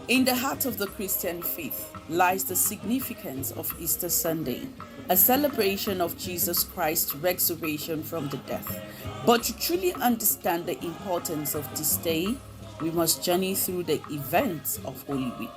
In the heart of the Christian faith lies the significance of Easter Sunday, a celebration of Jesus Christ's resurrection from the death. But to truly understand the importance of this day, we must journey through the events of Holy Week.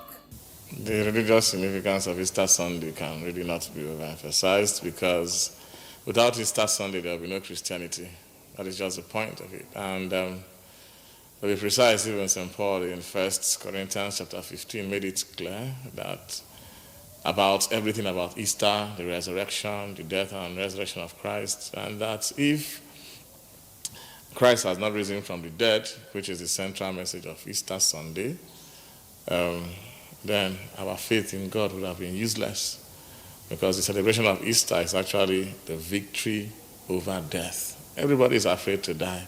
The religious significance of Easter Sunday can really not be overemphasized, because without Easter Sunday there will be no Christianity. That is just the point of it. And to be precise, even St. Paul in 1 Corinthians chapter 15 made it clear that about everything about Easter, the resurrection, the death and resurrection of Christ, and that if Christ has not risen from the dead, which is the central message of Easter Sunday, then our faith in God would have been useless, because the celebration of Easter is actually the victory over death. Everybody is afraid to die,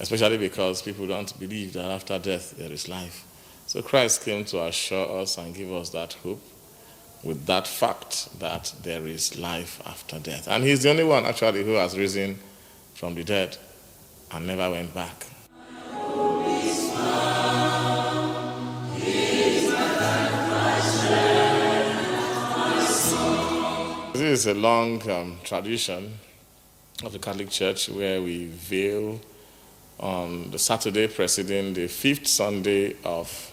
especially because people don't believe that after death there is life. So Christ came to assure us and give us that hope with that fact that there is life after death. And he's the only one actually who has risen from the dead and never went back. This is a long tradition of the Catholic Church, where we veil on the Saturday preceding the fifth Sunday of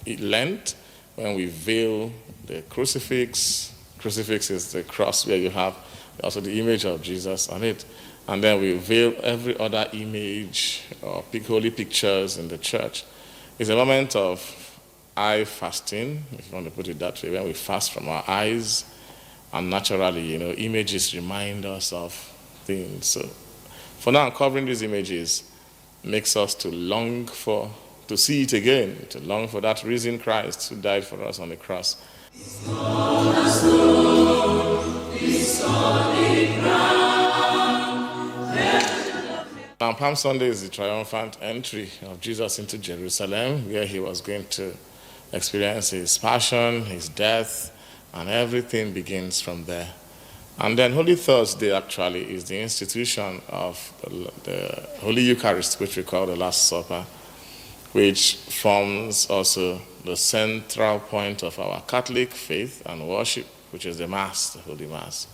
Lent, when we veil the crucifix. Crucifix is the cross where you have also the image of Jesus on it. And then we veil every other image or holy pictures in the church. It's a moment of eye fasting, if you want to put it that way, when we fast from our eyes. And naturally, images remind us of things. So for now, covering these images makes us to long to see it again, to long for that risen Christ who died for us on the cross. Now, Palm Sunday is the triumphant entry of Jesus into Jerusalem, where he was going to experience his passion, his death, and everything begins from there. And then Holy Thursday actually is the institution of the Holy Eucharist, which we call the Last Supper, which forms also the central point of our Catholic faith and worship, which is the Mass, the Holy Mass.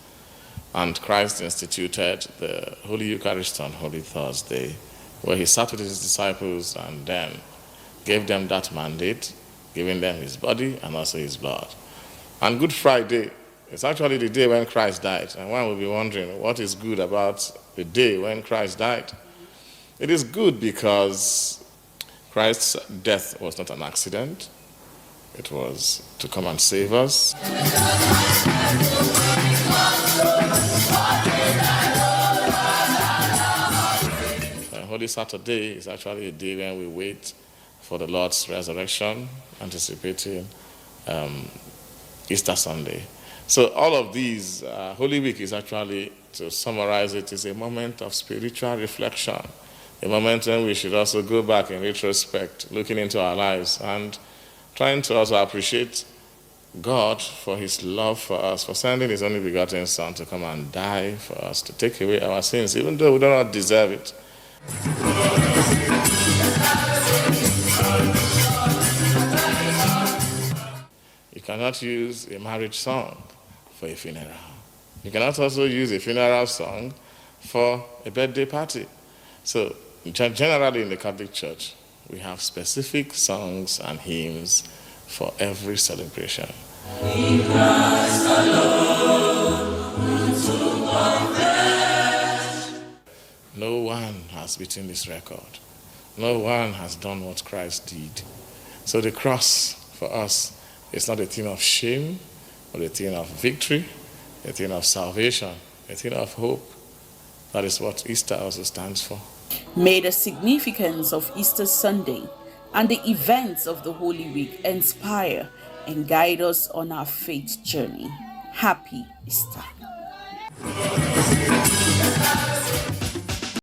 And Christ instituted the Holy Eucharist on Holy Thursday, where he sat with his disciples and then gave them that mandate, giving them his body and also his blood. And Good Friday is actually the day when Christ died. And one will be wondering, what is good about the day when Christ died? It is good because Christ's death was not an accident. It was to come and save us. Holy Saturday is actually a day when we wait for the Lord's resurrection, anticipating Easter Sunday. So all of these, Holy Week is actually, to summarize it, is a moment of spiritual reflection, a moment when we should also go back in retrospect, looking into our lives and trying to also appreciate God for his love for us, for sending his only begotten Son to come and die for us, to take away our sins, even though we do not deserve it. You cannot use a marriage song for a funeral. You cannot also use a funeral song for a birthday party. So generally in the Catholic Church, we have specific songs and hymns for every celebration. In Christ alone, we took our flesh. No one has beaten this record. No one has done what Christ did. So the cross for us is not a thing of shame, but a thing of victory, a thing of salvation, a thing of hope. That is what Easter also stands for. May the significance of Easter Sunday and the events of the Holy Week inspire and guide us on our faith journey. Happy Easter.